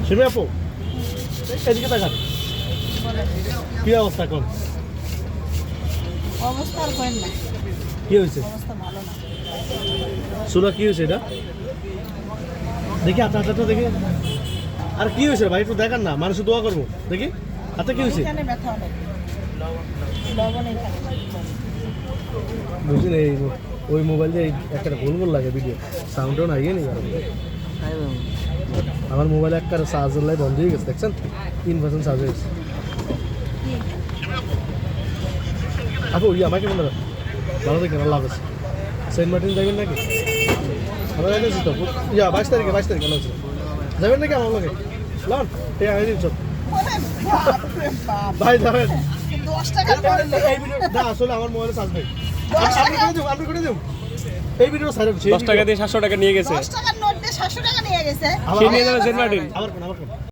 শিমি আপু এদিকে তাকান, কি অবস্থা এখন? অবস্থা আর করেন না, কি হয়েছে? অবস্থা ভালো না। শুনো কি হয়েছে এটা দেখি, হাতে হাতে দেখি। আর কি হয়েছে ভাই একটু দেখান না, মানুষ দোয়া করবো দেখি হাতে কি হয়েছে। এখানে ব্যথা অনেক, লবণ এখানে। বুঝলি এই ওই মোবাইল দিয়ে একটা গোল গোল লাগে ভিডিও, সাউন্ডও না ইয়ে নেই। আমার মোবাইলে একটা চার্জার লাই বন্ধ হয়ে গেছে, দেখছেন 3% চার্জ হয়ে গেছে। আপু আমাকে বন্ধ ভালো দেখেন, আল্লাহ হাফেজ। সেন্ট মার্টিন যাবেন নাকি? আমরা যাইতেছি তো 22 তারিখে ভালো আছে, যাবেন নাকি আমার লোকে? লন ঠিক আছে দিন সব ভাই যাবেন। 10 টাকা এই ভিডিও না আসলে আমার মোবাইলে চার্জ নেই, আপনি করে দেব। এই ভিডিও 10 টাকা দিয়ে 700 টাকা নিয়ে গেছে। 10 টাকার নোট দিয়ে 700 টাকা নিয়ে গেছে। সে নিয়ে যাবে সেন্ট মার্টিন। আবার